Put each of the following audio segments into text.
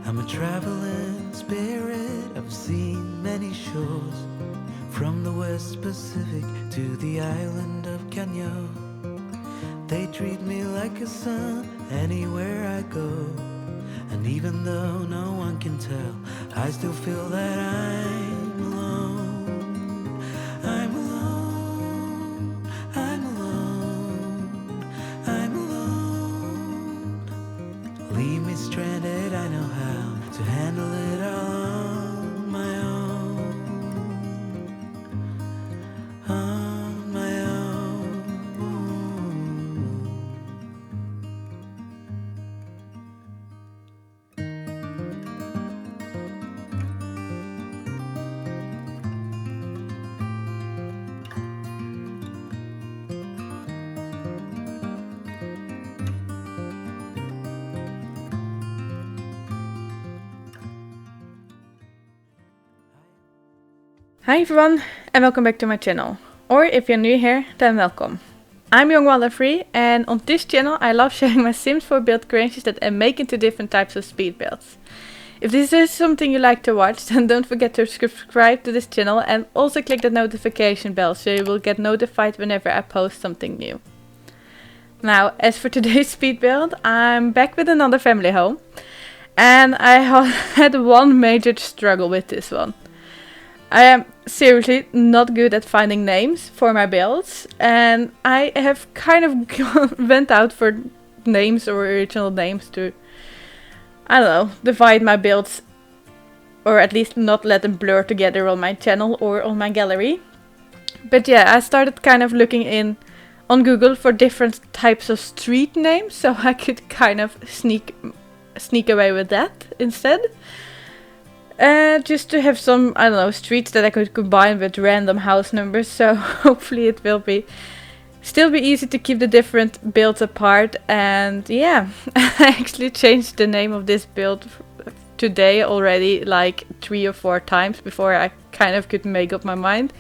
I'm a traveling spirit, I've seen many shores, from the West Pacific to the island of Kenya. They treat me like a son anywhere I go, and even though no one can tell, I still feel that I'm alone. I'm alone, I'm alone, I'm alone. Leave me stranded, I know how to handle it all on my own. On my own. Hi everyone, and welcome back to my channel. Or if you're new here, then welcome. I'm Young Wilder Free, and on this channel I love sharing my Sims 4 build creations that I make into different types of speed builds. If this is something you like to watch, then don't forget to subscribe to this channel and also click that notification bell so you will get notified whenever I post something new. Now, as for today's speed build, I'm back with another family home, and I had one major struggle with this one. I am seriously not good at finding names for my builds, and I have kind of went out for names or original names to, I don't know, divide my builds, or at least not let them blur together on my channel or on my gallery. But yeah, I started kind of looking on Google for different types of street names, so I could kind of sneak away with that instead. Just to have some, I don't know, streets that I could combine with random house numbers, so hopefully it will still be easy to keep the different builds apart. And yeah, I actually changed the name of this build today already like 3 or 4 times before I kind of could make up my mind.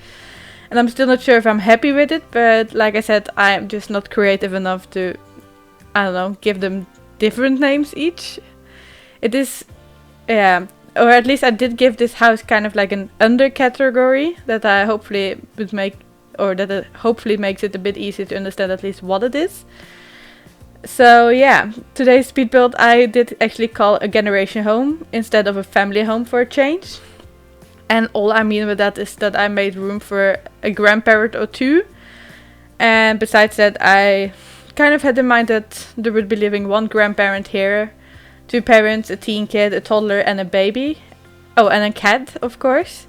And I'm still not sure if I'm happy with it, but like I said, I'm just not creative enough to, I don't know, give them different names each. It is, yeah. Or at least I did give this house kind of like an under category that I hopefully would make, or that it hopefully makes it a bit easier to understand at least what it is. So yeah, today's speed build I did actually call a generation home instead of a family home for a change. And all I mean with that is that I made room for a grandparent or 2. And besides that, I kind of had in mind that there would be living 1 grandparent here, 2 parents, a teen kid, a toddler and a baby. Oh, and a cat, of course.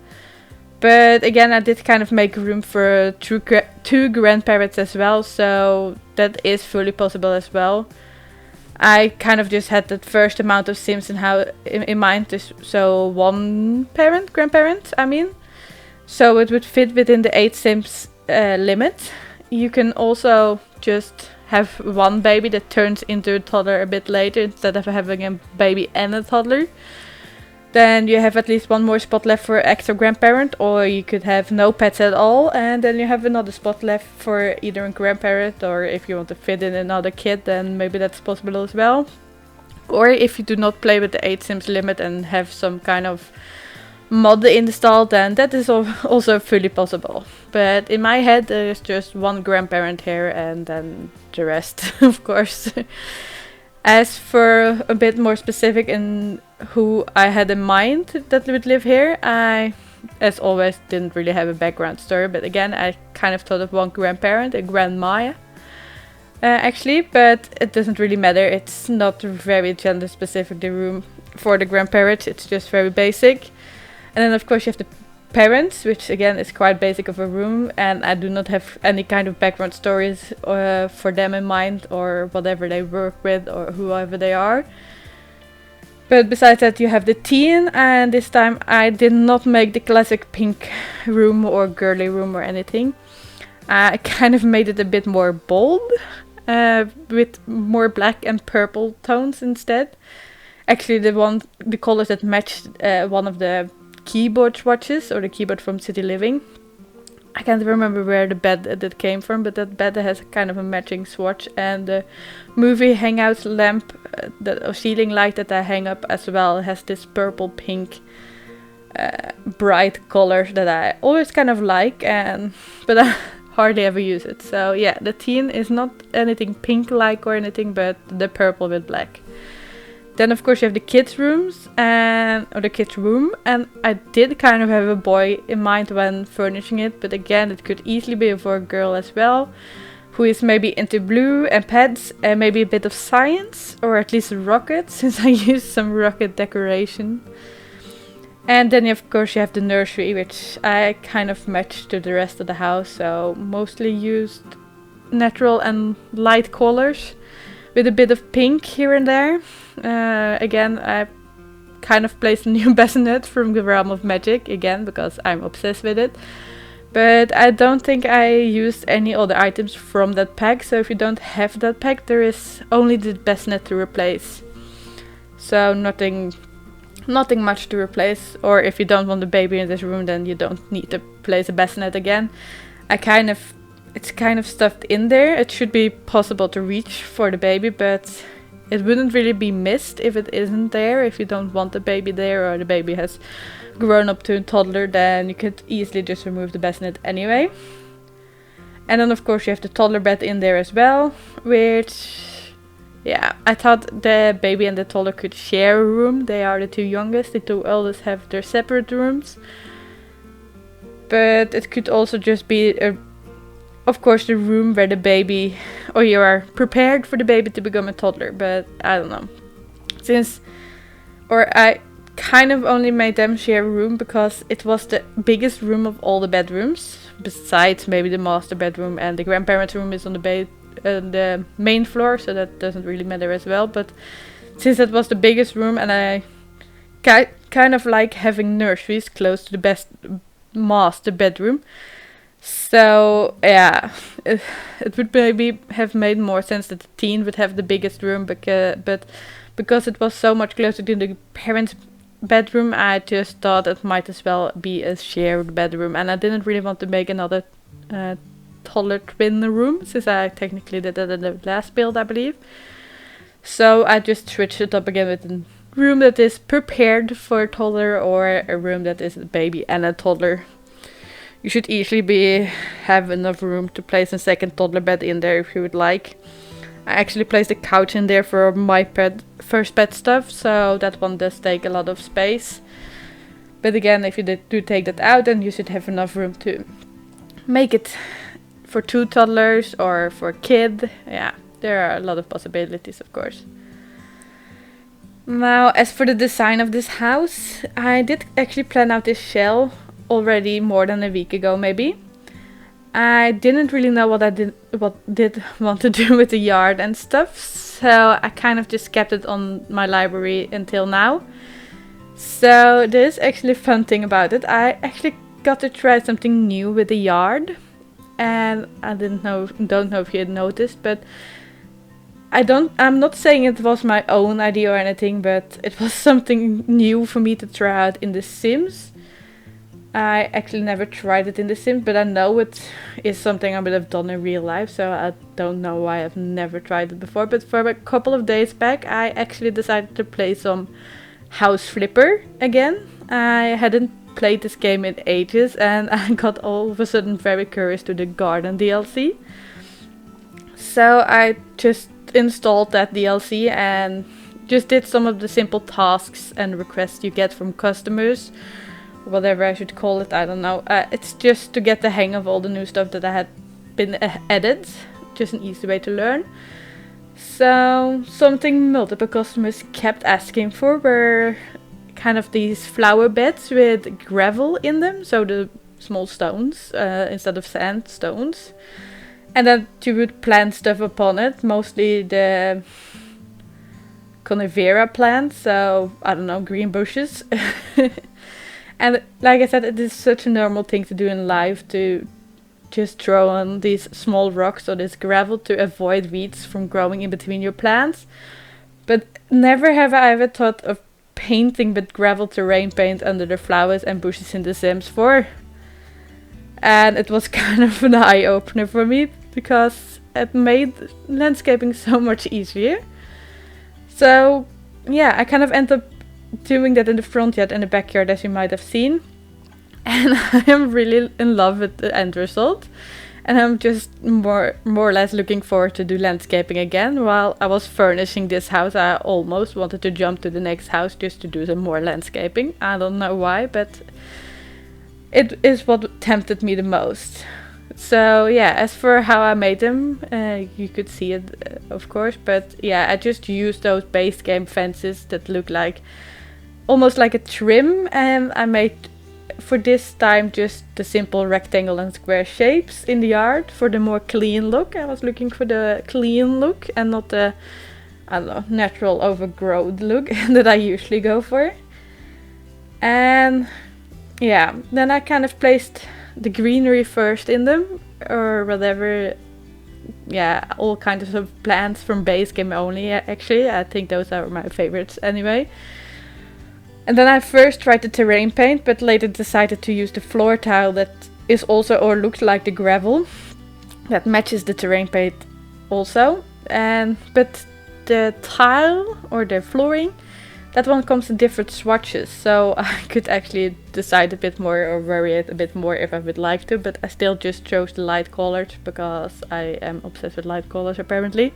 But again, I did kind of make room for 2 grandparents as well, so that is fully possible as well. I kind of just had that first amount of Sims in mind, so 1 grandparent, I mean. So it would fit within the 8 Sims limit. You can also just have 1 baby that turns into a toddler a bit later instead of having a baby and a toddler. Then you have at least 1 more spot left for extra grandparent, or you could have no pets at all, and then you have another spot left for either a grandparent, or if you want to fit in another kid, then maybe that's possible as well. Or if you do not play with the 8 Sims limit and have some kind of mod installed, then that is also fully possible. But in my head there's just 1 grandparent here and then the rest, of course. As for a bit more specific in who I had in mind that would live here, I, as always, didn't really have a background story, but again I kind of thought of 1 grandparent, a grandma actually, but it doesn't really matter. It's not very gender specific, the room for the grandparents, it's just very basic. And then of course you have the parents, which again is quite basic of a room, and I do not have any kind of background stories for them in mind, or whatever they work with, or whoever they are. But besides that you have the teen, and this time I did not make the classic pink room or girly room or anything. I kind of made it a bit more bold, with more black and purple tones instead. Actually the colors that matched one of the keyboard swatches, or the keyboard from City Living. I can't remember where the bed that came from, but that bed has kind of a matching swatch, and the movie hangout lamp, the ceiling light that I hang up as well, has this purple pink bright color that I always kind of like, but I hardly ever use it. So yeah, the teen is not anything pink like or anything, but the purple with black. Then of course you have the kids' rooms or the kids' room, and I did kind of have a boy in mind when furnishing it, but again it could easily be for a girl as well, who is maybe into blue and pets and maybe a bit of science, or at least rockets, since I used some rocket decoration. And then of course you have the nursery, which I kind of matched to the rest of the house, so mostly used natural and light colors with a bit of pink here and there. Again, I kind of placed a new bassinet from the Realm of Magic, again, because I'm obsessed with it. But I don't think I used any other items from that pack, so if you don't have that pack, there is only the bassinet to replace. So nothing much to replace, or if you don't want the baby in this room, then you don't need to place a bassinet again. It's kind of stuffed in there. It should be possible to reach for the baby, but it wouldn't really be missed if it isn't there. If you don't want the baby there, or the baby has grown up to a toddler, then you could easily just remove the bassinet anyway. And then of course you have the toddler bed in there as well, which, yeah, I thought the baby and the toddler could share a room. They are the two youngest. The two eldest have their separate rooms. But it could also just be of course the room where the baby, or you are prepared for the baby to become a toddler, but I don't know. I kind of only made them share a room because it was the biggest room of all the bedrooms, besides maybe the master bedroom, and the grandparents' room is on the main floor, so that doesn't really matter as well. But since it was the biggest room, and I kind of like having nurseries close to the master bedroom, so yeah, it would maybe have made more sense that the teen would have the biggest room, but because it was so much closer to the parents' bedroom, I just thought it might as well be a shared bedroom, and I didn't really want to make another toddler twin room, since I technically did that in the last build, I believe. So I just switched it up again with a room that is prepared for a toddler, or a room that is a baby and a toddler. You should easily have enough room to place a second toddler bed in there if you would like. I actually placed a couch in there for my first pet stuff, so that one does take a lot of space. But again, if you do take that out, then you should have enough room to make it for two toddlers or for a kid. Yeah, there are a lot of possibilities, of course. Now, as for the design of this house, I did actually plan out this shell already more than a week ago, maybe. I didn't really know what I did want to do with the yard and stuff, so I kind of just kept it on my library until now. So there's actually a fun thing about it. I actually got to try something new with the yard, and I don't know if you had noticed, but I'm not saying it was my own idea or anything, but it was something new for me to try out in The Sims. I actually never tried it in The Sims, but I know it is something I would have done in real life, so I don't know why I've never tried it before. But for a couple of days back, I actually decided to play some House Flipper again. I hadn't played this game in ages, and I got all of a sudden very curious to the Garden DLC. So I just installed that DLC and just did some of the simple tasks and requests you get from customers. Whatever I should call it, I don't know. It's just to get the hang of all the new stuff that I had been added. Just an easy way to learn. So, something multiple customers kept asking for were kind of these flower beds with gravel in them. So the small stones instead of sand stones. And then you would plant stuff upon it. Mostly the conifera plants. So, I don't know, green bushes. And like I said, it is such a normal thing to do in life, to just throw on these small rocks or this gravel to avoid weeds from growing in between your plants. But never have I ever thought of painting with gravel terrain paint under the flowers and bushes in The Sims 4. And it was kind of an eye-opener for me because it made landscaping so much easier. So yeah, I kind of ended up doing that in the front yard and the backyard, as you might have seen. And I am really in love with the end result. And I'm just more or less looking forward to do landscaping again. While I was furnishing this house, I almost wanted to jump to the next house just to do some more landscaping. I don't know why, but it is what tempted me the most. So yeah, as for how I made them, you could see it, of course. But yeah, I just used those base game fences that look like almost like a trim, and I made for this time just the simple rectangle and square shapes in the yard for the more clean look. I was looking for the clean look and not the, I don't know, natural overgrown look that I usually go for. And yeah, then I kind of placed the greenery first in them, or whatever. Yeah, all kinds of plants from base game only, actually. I think those are my favorites anyway. And then I first tried the terrain paint, but later decided to use the floor tile that is also, or looks like the gravel, that matches the terrain paint also. But the tile or the flooring, that one comes in different swatches, so I could actually decide a bit more or vary it a bit more if I would like to, but I still just chose the light colors because I am obsessed with light colors apparently.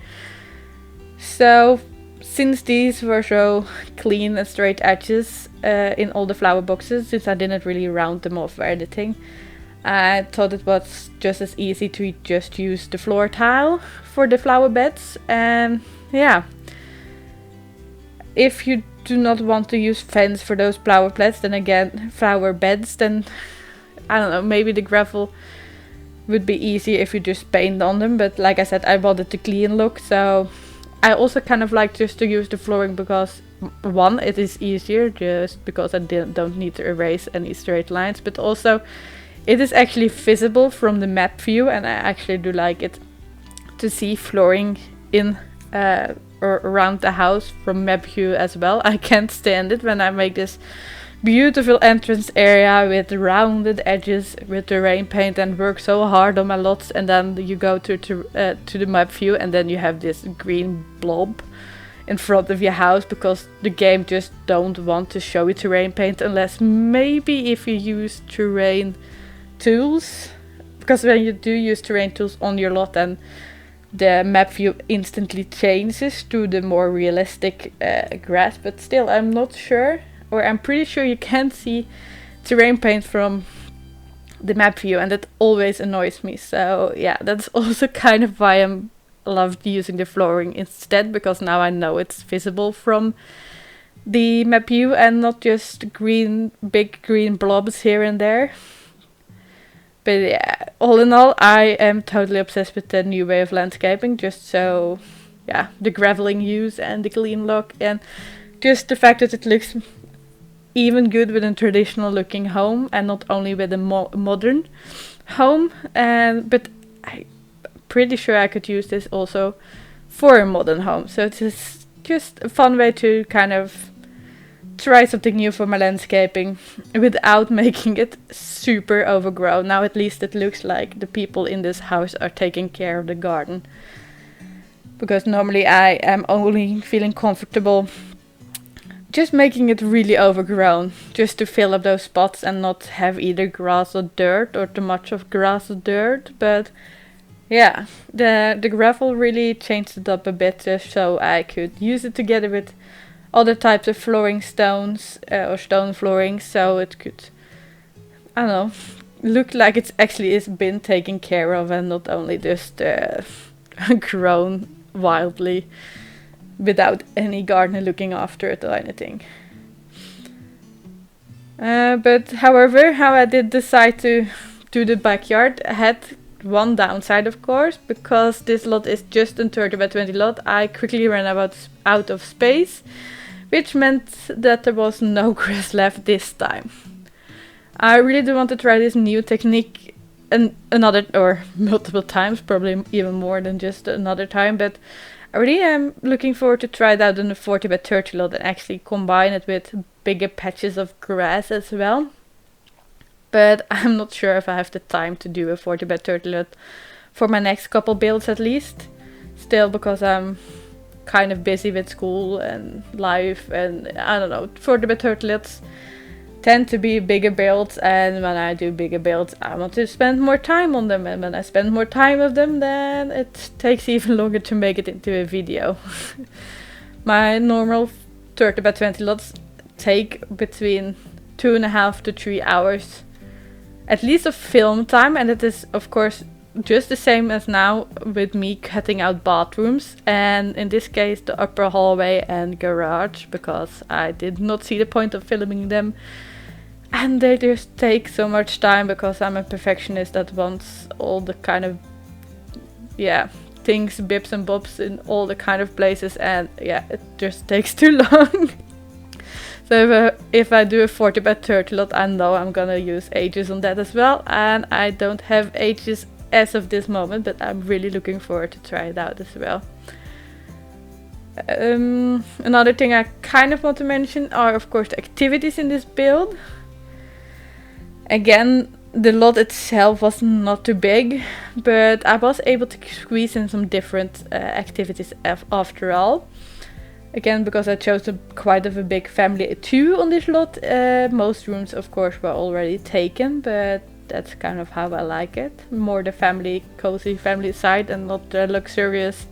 So since these were so clean and straight edges in all the flower boxes, since I didn't really round them off or anything, I thought it was just as easy to just use the floor tile for the flower beds. And yeah, if you do not want to use fence for those flower beds, then I don't know, maybe the gravel would be easier if you just paint on them. But like I said, I wanted the clean look, so I also kind of like just to use the flooring because one, it is easier just because I don't need to erase any straight lines, but also it is actually visible from the map view, and I actually do like it to see flooring in or around the house from map view as well. I can't stand it when I make this beautiful entrance area with rounded edges with terrain paint and work so hard on my lots, and then you go to the map view and then you have this green blob in front of your house because the game just don't want to show you terrain paint unless maybe if you use terrain tools, because when you do use terrain tools on your lot, then the map view instantly changes to the more realistic grass. But still, I'm not sure, or I'm pretty sure you can't see terrain paint from the map view, and that always annoys me. So yeah, that's also kind of why I loved using the flooring instead, because now I know it's visible from the map view and not just big green blobs here and there. But yeah, all in all, I am totally obsessed with the new way of landscaping. Just so, yeah, the graveling use and the clean look, and just the fact that it looks even good with a traditional looking home and not only with a modern home. But I'm pretty sure I could use this also for a modern home. So it's just a fun way to kind of try something new for my landscaping without making it super overgrown. Now at least it looks like the people in this house are taking care of the garden, because normally I am only feeling comfortable just making it really overgrown, just to fill up those spots and not have either grass or dirt or too much of grass or dirt. But yeah, the gravel really changed it up a bit just so I could use it together with other types of flooring stones or stone flooring, so it could, I don't know, look like it's actually is been taken care of and not only just grown wildly without any gardener looking after it or anything. But however, how I did decide to do the backyard had one downside, of course, because this lot is just a 30 by 20 lot. I quickly ran out of space, which meant that there was no grass left this time. I really do want to try this new technique another or multiple times, probably even more than just another time, but I really am looking forward to try it out on the 40 by 30 lot and actually combine it with bigger patches of grass as well. But I'm not sure if I have the time to do a 40 by 30 lot for my next couple builds at least. Still, because I'm kind of busy with school and life, and I don't know, 40 by 30 lots tend to be bigger builds, and when I do bigger builds I want to spend more time on them, and when I spend more time with them then it takes even longer to make it into a video. My normal 30 by 20 lots take between 2.5 to 3 hours at least of film time, and it is of course just the same as now with me cutting out bathrooms, and in this case the upper hallway and garage, because I did not see the point of filming them. And they just take so much time because I'm a perfectionist that wants all the kind of, things, bips and bobs in all the kind of places, and it just takes too long. So if I do a 40 by 30 lot, I know I'm gonna use ages on that as well, and I don't have ages as of this moment, but I'm really looking forward to try it out as well. Another thing I kind of want to mention are of course the activities in this build. Again, the lot itself was not too big, but I was able to squeeze in some different activities after all. Again, because I chose quite of a big family too on this lot. Most rooms of course were already taken, but that's kind of how I like it. More the family, cozy family side, and not the luxurious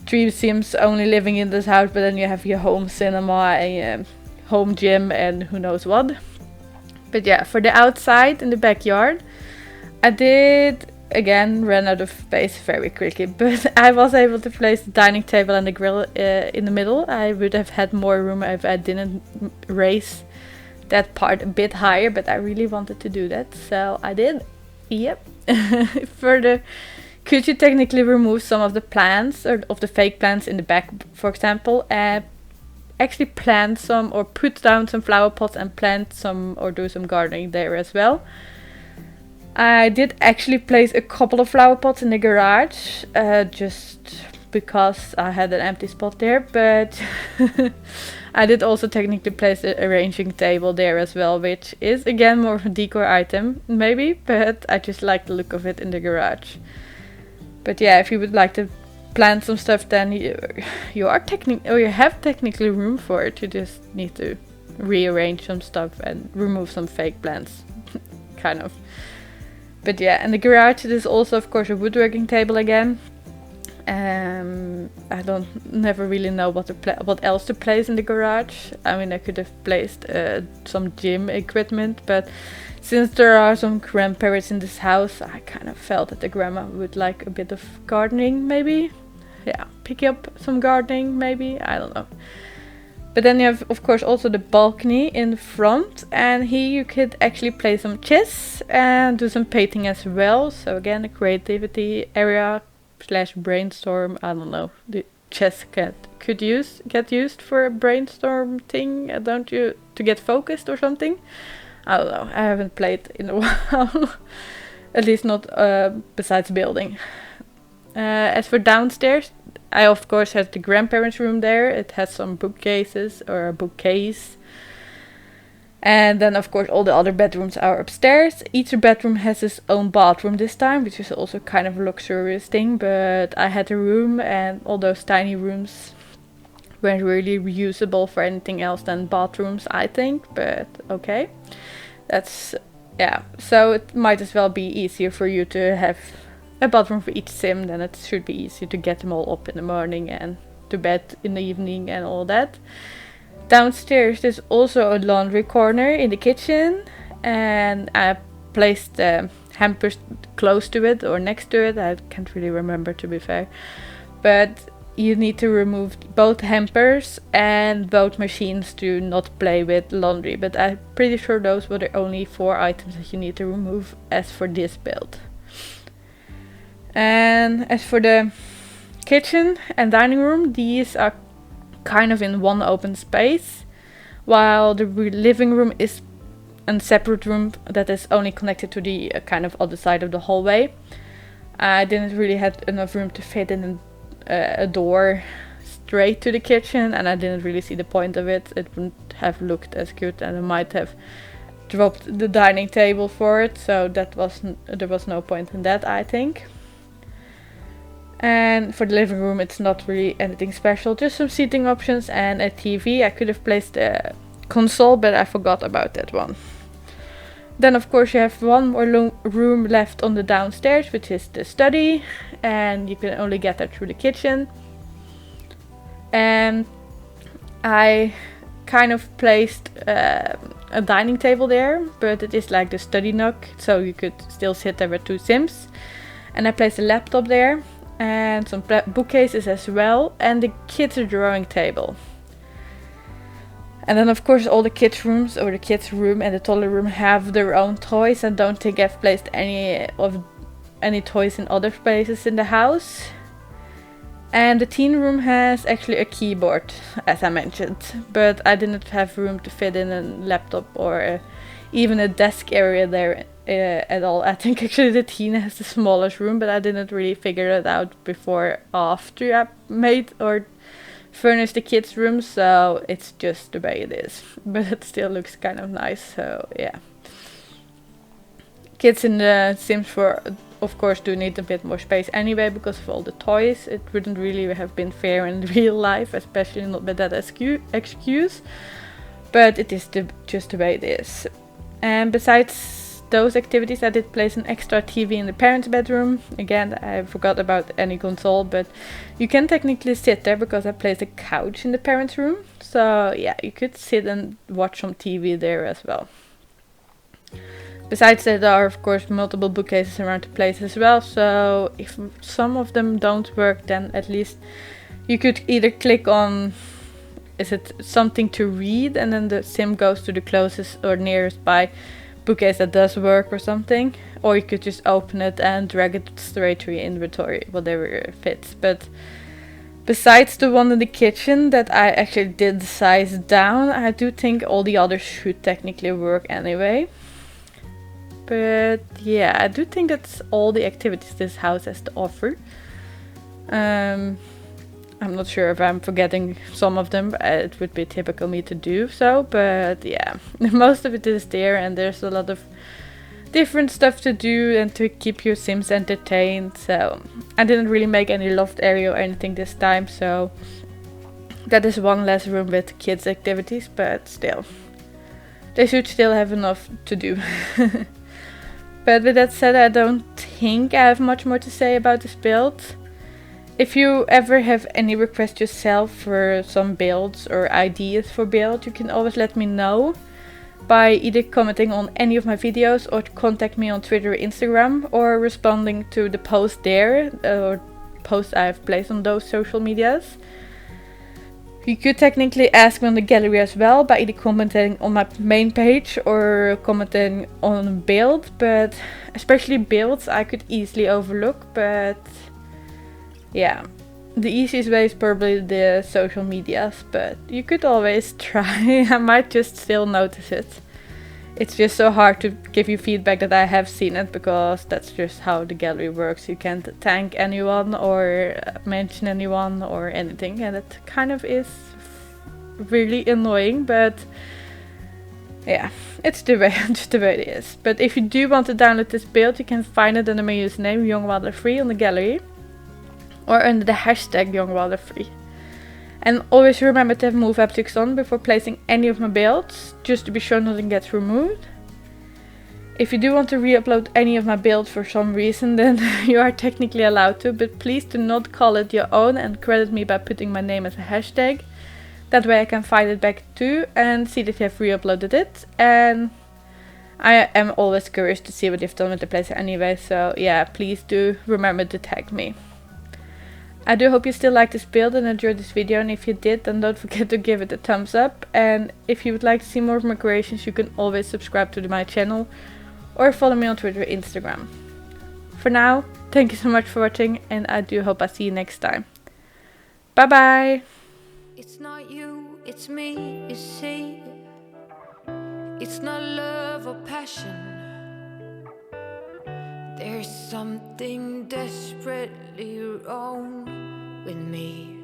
3 Sims only living in this house, but then you have your home cinema and home gym and who knows what. But yeah, for the outside in the backyard, I did again ran out of space very quickly, but I was able to place the dining table and the grill in the middle. I would have had more room if I didn't raise that part a bit higher, but I really wanted to do that, so I did. Yep. Further, could you technically remove some of the plants or of the fake plants in the back, for example, and actually plant some or put down some flower pots and plant some or do some gardening there as well. I did actually place a couple of flower pots in the garage, just because I had an empty spot there, but I did also technically place an arranging table there as well, which is again more of a decor item maybe, but I just like the look of it in the garage. But yeah, if you would like to plant some stuff, then you have technically room for it. You just need to rearrange some stuff and remove some fake plants, kind of. But yeah, in the garage there's also of course a woodworking table again. I never really know what else to place in the garage. I mean, I could have placed some gym equipment, but since there are some grandparents in this house, I kind of felt that the grandma would like a bit of gardening maybe. Yeah, pick up some gardening maybe, I don't know. But then you have of course also the balcony in the front, and here you could actually play some chess and do some painting as well. So again, a creativity area / brainstorm, I don't know. The chess could get used for a brainstorm thing, don't you? To get focused or something? I don't know, I haven't played in a while. At least not besides building. As for downstairs, I of course have the grandparents' room there. It has some bookcases or a bookcase. And then of course all the other bedrooms are upstairs. Each bedroom has its own bathroom this time, which is also kind of a luxurious thing. But I had a room, and all those tiny rooms weren't really reusable for anything else than bathrooms, I think. But okay, that's, yeah. So it might as well be easier for you to have a bathroom for each sim, then it should be easy to get them all up in the morning and to bed in the evening and all that. Downstairs there's also a laundry corner in the kitchen, and I placed hampers close to it or next to it. I can't really remember, to be fair, but you need to remove both hampers and both machines to not play with laundry, but I'm pretty sure those were the only 4 items that you need to remove as for this build. And as for the kitchen and dining room, these are kind of in one open space, while the living room is a separate room that is only connected to the kind of other side of the hallway. I didn't really have enough room to fit in a door straight to the kitchen, and I didn't really see the point of it. It wouldn't have looked as good, and I might have dropped the dining table for it, so there was no point in that, I think. And for the living room, it's not really anything special, just some seating options and a TV. I could have placed a console, but I forgot about that one. Then of course you have one more room left on the downstairs, which is the study, and you can only get that through the kitchen. And I kind of placed a dining table there, but it is like the study nook, so you could still sit there with 2 Sims. And I placed a laptop there and some bookcases as well, and the kids' drawing table. And then of course all the kids' rooms, or the kids' room and the toddler room, have their own toys. I don't think I've placed any toys in other places in the house. And the teen room has actually a keyboard, as I mentioned, but I didn't have room to fit in a laptop or even a desk area there at all. I think actually the teen has the smallest room, but I didn't really figure it out before after I made or furnished the kids' room, so it's just the way it is. But it still looks kind of nice, so yeah. Kids in the Sims 4 of course do need a bit more space anyway because of all the toys. It wouldn't really have been fair in real life, especially not with that excuse. But it is just the way it is. And besides those activities, I did place an extra TV in the parents' bedroom. Again, I forgot about any console, but you can technically sit there because I placed a couch in the parents' room. So yeah, you could sit and watch some TV there as well. Besides that, there are of course multiple bookcases around the place as well, so if some of them don't work, then at least you could either click on is it something to read, and then the sim goes to the closest or nearest by bookcase that does work or something, or you could just open it and drag it straight to your inventory, whatever fits. But besides the one in the kitchen that I actually did size down, I do think all the others should technically work anyway. But yeah, I do think that's all the activities this house has to offer. I'm not sure if I'm forgetting some of them. It would be typical me to do so, but yeah, most of it is there, and there's a lot of different stuff to do and to keep your Sims entertained. So I didn't really make any loft area or anything this time, so that is one less room with kids activities, but still, they should still have enough to do. But with that said, I don't think I have much more to say about this build. If you ever have any requests yourself for some builds or ideas for build, you can always let me know by either commenting on any of my videos or contact me on Twitter or Instagram, or responding to the post there or posts I've placed on those social medias. You could technically ask me on the gallery as well by either commenting on my main page or commenting on a build, but especially builds I could easily overlook. But yeah, the easiest way is probably the social medias, but you could always try. I might just still notice it. It's just so hard to give you feedback that I have seen it, because that's just how the gallery works. You can't thank anyone or mention anyone or anything, and it kind of is really annoying, but yeah, it's the way, just the way it is. But if you do want to download this build, you can find it under my username YoungWilder3 on the gallery, or under the hashtag YoungWilder3. And always remember to have move objects on before placing any of my builds, just to be sure nothing gets removed. If you do want to re-upload any of my builds for some reason, then you are technically allowed to, but please do not call it your own and credit me by putting my name as a hashtag. That way I can find it back too and see that you have re-uploaded it. And I am always curious to see what you've done with the place anyway, so yeah, please do remember to tag me. I do hope you still like this build and enjoyed this video, and if you did, then don't forget to give it a thumbs up. And if you would like to see more of my creations, you can always subscribe to my channel or follow me on Twitter or Instagram. For now, thank you so much for watching, and I do hope I see you next time. Bye bye! It's not you, it's me, you see. It's not love or passion. There's something desperately wrong with me.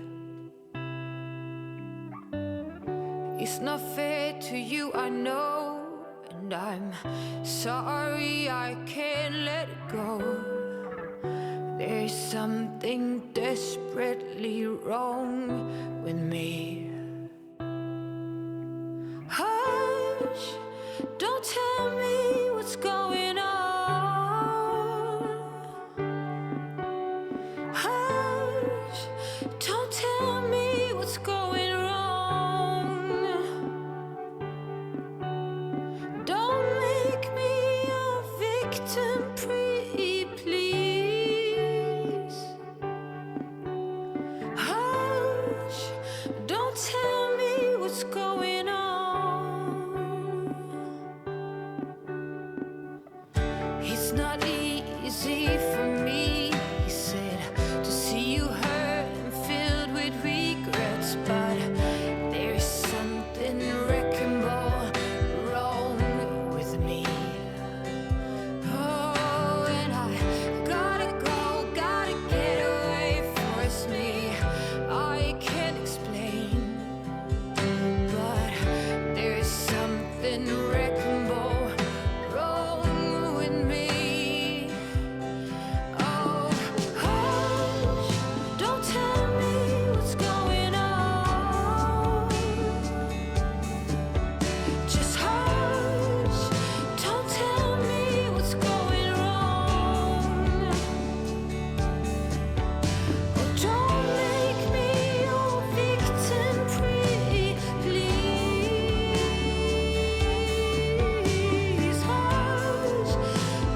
It's not fair to you, I know, and and I'm sorry I can't let it go. There's something desperately wrong with me. Hush, don't tell me what's going on. Hush, don't tell me what's going wrong. Don't make me a victim, pretty please. Hush, don't tell me what's going on. It's not easy for me, he said, to see you hurt and filled with regrets, but there's something wrecking ball wrong with me. Oh, and I gotta go, gotta get away, force me. I can't explain, but there's something wrecking ball wrong with me. Oh, hush, don't tell me what's going on. Just hush, don't tell me what's going wrong. Oh, don't make me your victim, pretty please. Hush,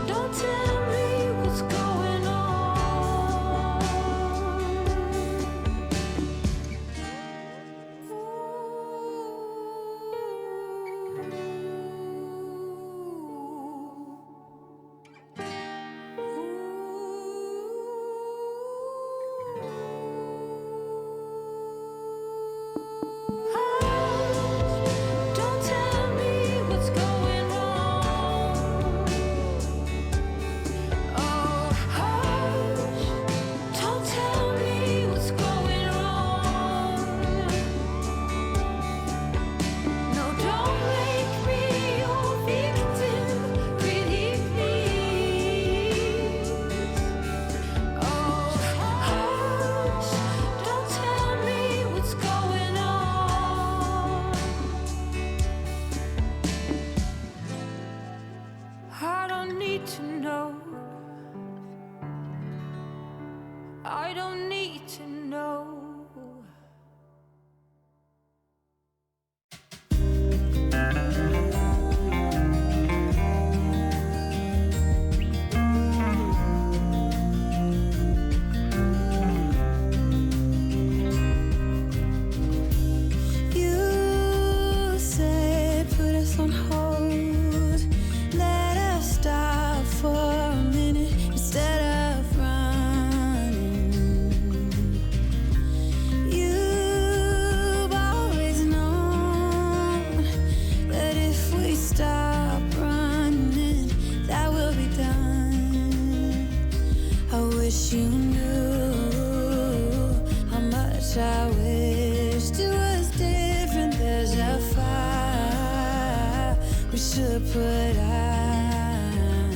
don't tell me what's going on. Hush, don't tell me what's going wrong. Oh, hush, don't tell me what's going wrong. No, don't make me your victim, pretty please. Oh, hush, don't tell me what's going on. I don't need to know. I don't need to know. You said put us on hold, let us stop for a minute instead of running. You've always known that if we stop running, that will be done. I wish you knew how much I wished it was different. There's a fire we should put out,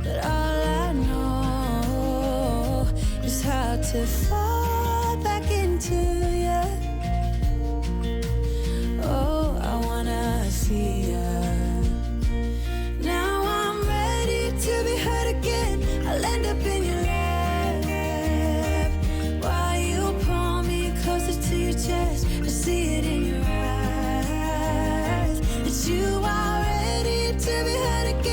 but all I know is how to fall back into you. Oh, I wanna see ya. Now I'm ready to be hurt again. I'll end up in your lap while you pull me closer to your chest. I see it in your eyes that you are ready to be hurt again.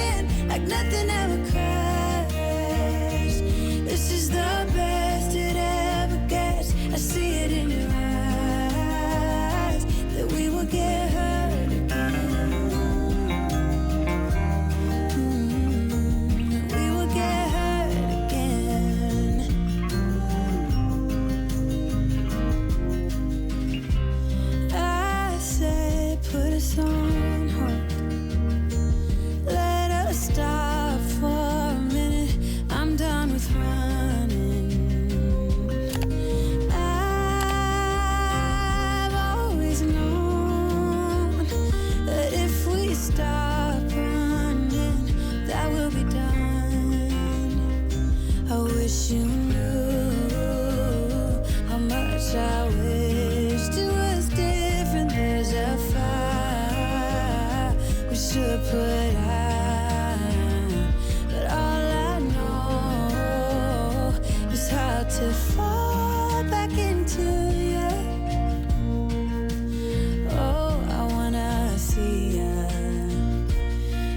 Gosh, I wished it was different. There's a fire we should put out, but all I know is how to fall back into you. Oh, I wanna see ya.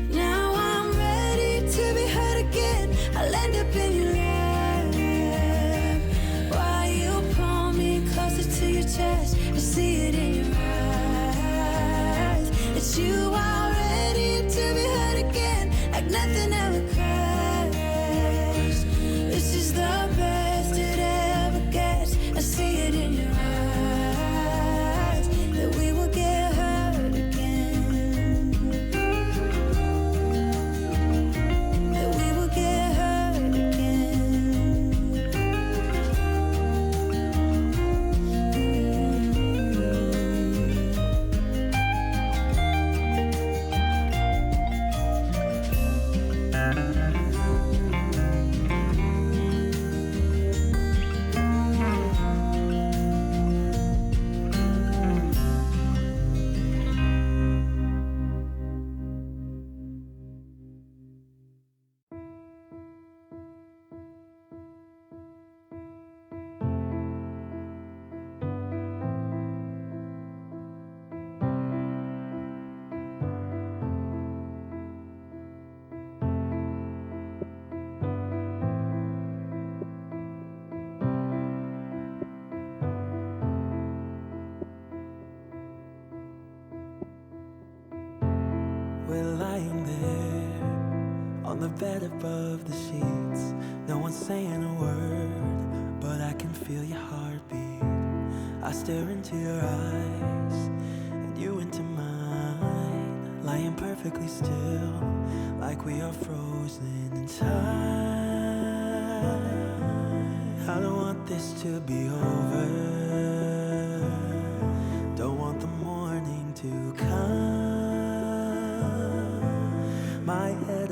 Now I'm ready to be hurt again. I'll end up in your lap while you pull me closer to your chest. I see it in your eyes. It's you are ready to be hurt again, like nothing ever crashed. This is the best it ever gets. I see it in your eyes that we will get hurt again. That we will get hurt again. We're lying there on the bed above the sheets. No one's saying a word, but I can feel your heartbeat. I stare into your eyes and you into mine, lying perfectly still, like we are frozen in time. I don't want this to be over, don't want the morning to come. My head